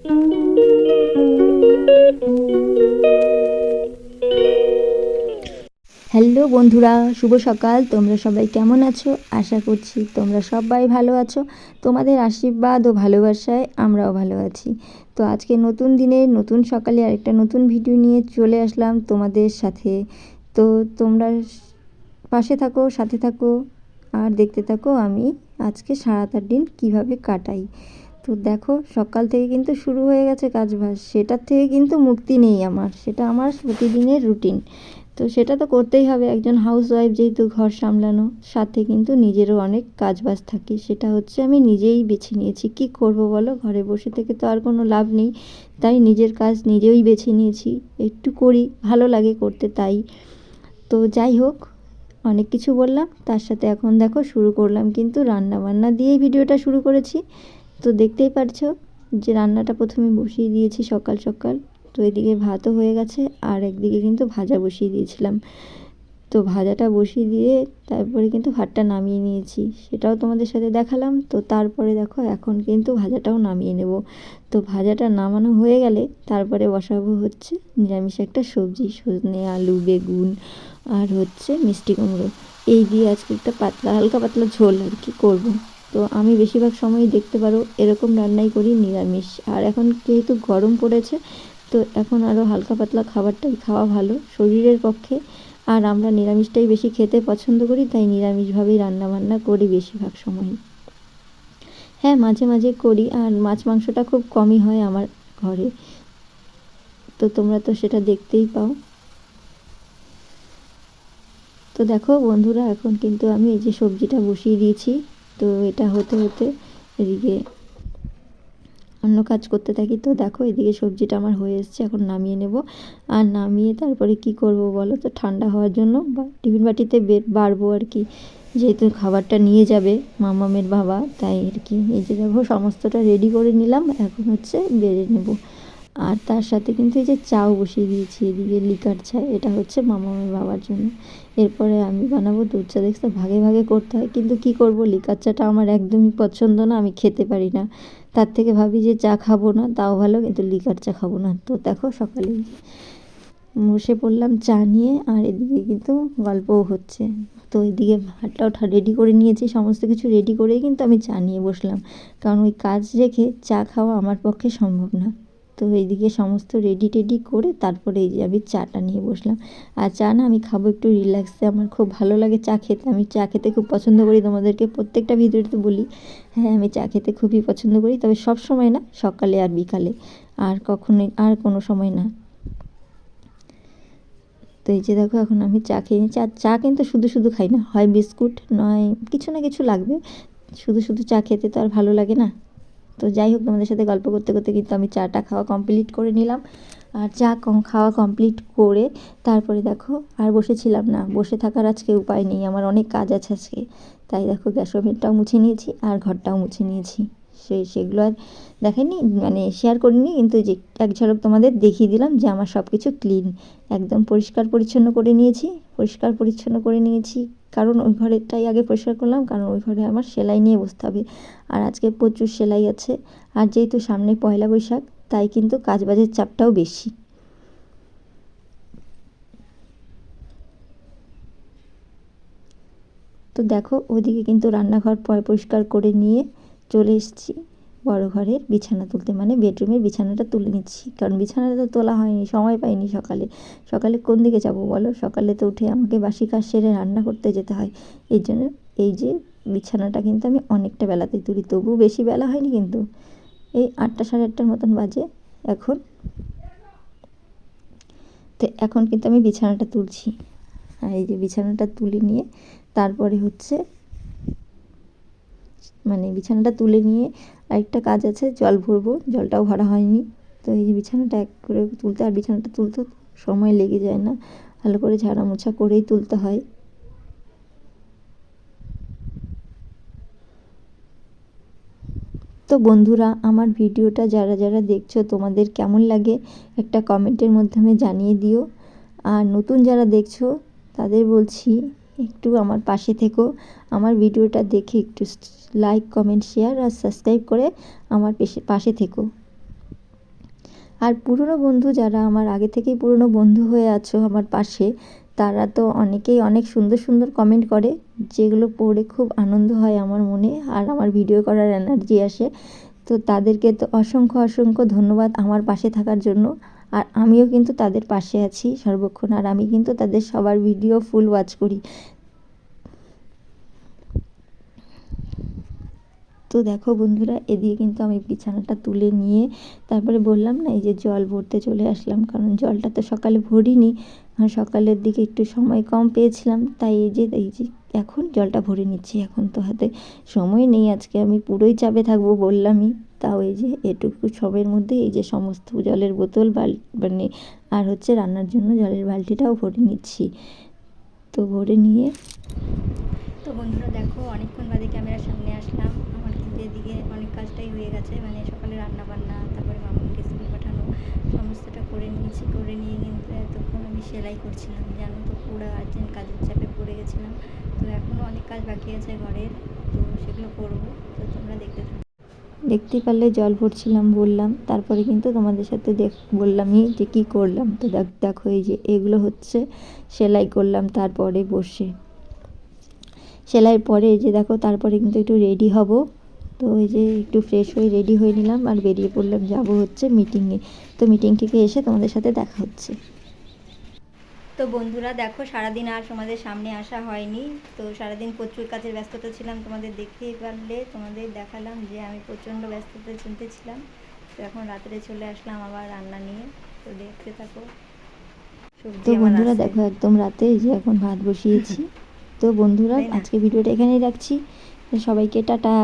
Hello বন্ধুরা, শুভ সকাল। তোমরা সবাই কেমন আছো? আশা করছি তোমরা সবাই ভালো আছো। তোমাদের আশীর্বাদ ও ভালোবাসায় আমরাও ভালো আছি। তো আজকে নতুন দিনে নতুন সকালে আরেকটা নতুন ভিডিও নিয়ে চলে আসলাম তোমাদের সাথে। তো তোমরা পাশে থাকো, সাথে থাকো আর দেখতে থাকো আমি আজকে সারাটা দিন কীভাবে কাটাই। তো দেখো, সকাল থেকে কিন্তু শুরু হয়ে গেছে কাজবাজ, সেটার থেকে কিন্তু মুক্তি নেই আমার। সেটা আমার প্রতিদিনের রুটিন। তো সেটা তো করতেই হবে, একজন হাউসওয়াইফ যেহেতু, ঘর সামলানো, সাথে কিন্তু নিজেরও অনেক কাজবাজ থাকে। সেটা হচ্ছে আমি নিজেই বেছে নিয়েছি। কি করব বলো, ঘরে বসে থেকে তো আর কোনো লাভ নেই। তাই নিজের কাজ নিজেই বেছে নিয়েছি, একটু করি, ভালো লাগে করতে তাই। তো যাই হোক, অনেক কিছু বললাম, তার সাথে এখন দেখো শুরু করলাম কিন্তু রান্না বান্না দিয়েই ভিডিওটা শুরু করেছি। তো দেখতেই পারছো যে রান্নাটা প্রথমে বসিয়ে দিয়েছি সকাল সকাল। তো এদিকে ভাতও হয়ে গেছে আর একদিকে কিন্তু ভাজা বসিয়ে দিয়েছিলাম। তো ভাজাটা বসিয়ে দিয়ে তারপরে কিন্তু ভাতটা নামিয়ে নিয়েছি, সেটাও তোমাদের সাথে দেখালাম। তো তারপরে দেখো এখন কিন্তু ভাজাটাও নামিয়ে নেব। তো ভাজাটা নামানো হয়ে গেলে তারপরে বসাবো হচ্ছে নিরামিষ একটা সবজি, সজনে আলু বেগুন আর হচ্ছে মিষ্টি কুমড়ো, এই দিয়ে আজকে একটা পাতলা, হালকা পাতলা ঝোল আর কি করবো। তো আমি বেশিরভাগ সময়ই দেখতে পারো এরকম রান্নাই করি, নিরামিষ। আর এখন যেহেতু গরম পড়েছে, তো এখন আরও হালকা পাতলা খাবারটাই খাওয়া ভালো শরীরের পক্ষে। আর আমরা নিরামিষটাই বেশি খেতে পছন্দ করি, তাই নিরামিষভাবেই রান্নাবান্না করি বেশিরভাগ সময়ই। হ্যাঁ, মাঝে মাঝে করি, আর মাছ মাংসটা খুব কমই হয় আমার ঘরে। তো তোমরা তো সেটা দেখতেই পাও। তো দেখো বন্ধুরা, এখন কিন্তু আমি এই যে সবজিটা বসিয়ে দিয়েছি। তো এটা হতে হতে এদিকে অন্য কাজ করতে থাকি। তো দেখো এদিকে সবজিটা আমার হয়ে এসছে, এখন নামিয়ে নেব। আর নামিয়ে তারপরে কি করব বলো তো, ঠান্ডা হওয়ার জন্য টিফিন বাটিতে বাড়বো আর কি, যেহেতু খাবারটা নিয়ে যাবে মামামের বাবা, তাই আর কি। এই যে দেখো সমস্তটা রেডি করে নিলাম, এখন হচ্ছে বেড়ে নেব। আর তার সাথে কিন্তু এই যে চাও বসিয়ে দিয়েছি, এদিকে লিকার চা, এটা হচ্ছে মামামের বাবার জন্য। এরপরে আমি বানাবো দুধ চা। দেখছো ভাগে ভাগে করতে হয়, কিন্তু কি করব, লিকার চাটা আমার একদমই পছন্দ না, আমি খেতে পারি না। তার থেকে ভাবি যে চা খাবো না তাও ভালো, কিন্তু লিকার চা খাবো না। তো দেখো সকালেই বসে পড়লাম চা নিয়ে, আর এদিকে কিন্তু গল্পও হচ্ছে। তো এদিকে ভাতটা ওঠা রেডি করে নিয়েছি, সমস্ত কিছু রেডি করেই কিন্তু আমি চা নিয়ে বসলাম, কারণ ওই কাজ রেখে চা খাওয়া আমার পক্ষে সম্ভব না। তো এইদিকে সমস্ত রেডি টেডি করে তারপরে এই যে আমি চাটা নিয়ে বসলাম। আর চা না আমি খাবো একটু রিল্যাক্সে, আমার খুব ভালো লাগে চা খেতে, আমি চা খেতে খুব পছন্দ করি, তোমাদেরকে প্রত্যেকটা ভিডিওতে বলি। হ্যাঁ, আমি চা খেতে খুবই পছন্দ করি, তবে সব সময় না, সকালে আর বিকালে, আর কখনোই আর কোনো সময় না। তো এই যে দেখো এখন আমি চা খেয়ে নিচ্ছি। আর চা কিন্তু শুধু শুধু খাই না, হয় বিস্কুট নয় কিছু না কিছু লাগবে, শুধু শুধু চা খেতে তো আর ভালো লাগে না। তো যাই হোক, তোমাদের সাথে গল্প করতে করতে কিন্তু আমি চাটা খাওয়া কমপ্লিট করে নিলাম। আর চা খাওয়া কমপ্লিট করে তারপরে দেখো আর বসেছিলাম না, বসে থাকার আজকে উপায় নেই, আমার অনেক কাজ আছে আজকে। তাই দেখো গ্যাস ওভেনটাও মুছে নিয়েছি আর ঘরটাও মুছে নিয়েছি। সেগুলো আর দেখাইনি, মানে শেয়ার করিনি, কিন্তু যে এক ঝলক তোমাদের দেখিয়ে দিলাম যে আমার সব কিছু ক্লিন, একদম পরিষ্কার পরিচ্ছন্ন করে নিয়েছি। পরিষ্কার পরিচ্ছন্ন করে নিয়েছি কারণ ওই ঘরেরটাই আগে পরিষ্কার করলাম, কারণ ওই ঘরে আমার সেলাই নিয়ে বসতে হবে। আর আজকে প্রচুর সেলাই আছে, আর যেহেতু সামনে পয়লা বৈশাখ, তাই কিন্তু কাজবাজের চাপটাও বেশি। তো দেখো ওদিকে কিন্তু রান্নাঘর পরিষ্কার করে নিয়ে চলে এসেছি বড় ঘরের বিছানা তুলতে, মানে বেডরুমের বিছানাটা তুলে নিচ্ছি, কারণ বিছানাটা তো তোলা হয়নি, সময় পাইনি সকালে। সকালে কোন দিকে যাব বলো, সকালে তো উঠে আমাকে বাসি কাজ সেরে রান্না করতে যেতে হয়। এই জন্য এই যে বিছানাটা কিন্তু আমি অনেকটা বেলাতেই তুলি, তবুও বেশি বেলা হয়নি, কিন্তু এই 8টা সাড়ে 8টার মতন বাজে এখন। তো এখন কিন্তু আমি বিছানাটা তুলছি। আর এই যে বিছানাটা তুলে নিয়ে তারপরে হচ্ছে, মানে বিছানাটা তুলে নিয়ে আরেকটা কাজ আছে, জল ভরবো, জলটাও ভরা হয়নি। তো এই যে বিছানাটা এক করে তুলতে, আর বিছানাটা তুলতে সময় লেগে যায় না, ভালো করে ঝাড়া মোছা করেই তুলতে হয়। তো বন্ধুরা, আমার ভিডিওটা যারা যারা দেখছো তোমাদের কেমন লাগে একটা কমেন্টের মাধ্যমে জানিয়ে দিও। আর নতুন যারা দেখছো তাদের বলছি একটু আমার পাশে থেকো, আমার ভিডিওটা দেখে একটু লাইক কমেন্ট শেয়ার আর সাবস্ক্রাইব করে আমার পাশে থেকো। আর পুরনো বন্ধু যারা আমার আগে থেকেই পুরনো বন্ধু হয়ে আছো আমার পাশে, তারা তো অনেকেই অনেক সুন্দর সুন্দর কমেন্ট করে, যেগুলো পড়ে খুব আনন্দ হয় আমার মনে, আর আমার ভিডিও করার এনার্জি আসে। তো তাদেরকে তো অসংখ্য অসংখ্য ধন্যবাদ আমার পাশে থাকার জন্য। আর আমিও কিন্তু তাদের পাশে আছি সর্বক্ষণ, আর আমি কিন্তু তাদের সবার ভিডিও ফুল ওয়াচ করি। তো দেখো বন্ধুরা, এদিকে কিন্তু আমি বিছানাটা তুলে নিয়ে তারপরে বললাম না, এই যে জল ভরতে চলে আসলাম, কারণ জলটা তো সকালে ভরিনি, আর সকালের দিকে একটু সময় কম পেয়েছিলাম, তাই এই যে এখন জলটা ভরে নিচ্ছি। এখন তো হাতে সময় নেই, আজকে আমি পুরোই চাপে থাকবো বললামই। তাও এই যে এটুকু সময়ের মধ্যে এই যে সমস্ত জলের বোতল মানে আর হচ্ছে রান্নার জন্য জলের বালতিটাও ভরে নিচ্ছি। তো ভরে নিয়ে তো বন্ধুরা দেখো, অনেকক্ষণ বাদে ক্যামেরার সামনে আসলাম। আমার কিন্তু এদিকে অনেক কাজটাই হয়ে গেছে, মানে সকালে রান্না বান্না, তারপরে মামুনকে স্কুল পাঠানো, সমস্তটা করে নিয়েছি। করে নিয়ে কিন্তু এতক্ষণ আমি সেলাই করছিলাম, জানো তো, পুরো আর্জেন্ট কাজের চাপে পড়ে গেছিলাম। তো এখনও অনেক কাজ বাকি আছে ঘরের, তো সেগুলো করবো। তো তোমরা দেখতে পারলে জল ভরছিলাম বললাম, তারপরে কিন্তু তোমাদের সাথে বললামই যে কী করলাম। তো দেখো এই যে এগুলো হচ্ছে সেলাই করলাম, তারপরে বসে সেলাইয়ের পরে এই যে দেখো, তারপরে কিন্তু একটু রেডি হব। তো এই যে একটু ফ্রেশ হয়ে রেডি হয়ে নিলাম আর বেরিয়ে পড়লাম, যাব হচ্ছে মিটিংয়ে। তো মিটিং থেকে এসে তোমাদের সাথে দেখা হচ্ছে। তো বন্ধুরা দেখো, সারাদিন আর তোমাদের সামনে আসা হয়নি। তো সারাদিন প্রচুর কাজের ব্যস্ততা ছিলাম, তোমাদের দেখতেই পারলে, তোমাদের দেখালাম যে আমি প্রচণ্ড ব্যস্ততা চিনতে ছিলাম। তো এখন রাত্রে চলে আসলাম আবার রান্না নিয়ে। তো দেখতে থাকো। তো বন্ধুরা দেখো, একদম রাতে এই যে এখন ভাত বসিয়েছি। তো বন্ধুরা আজকে ভিডিওটা এখানেই রাখছি, সবাইকে টাটা।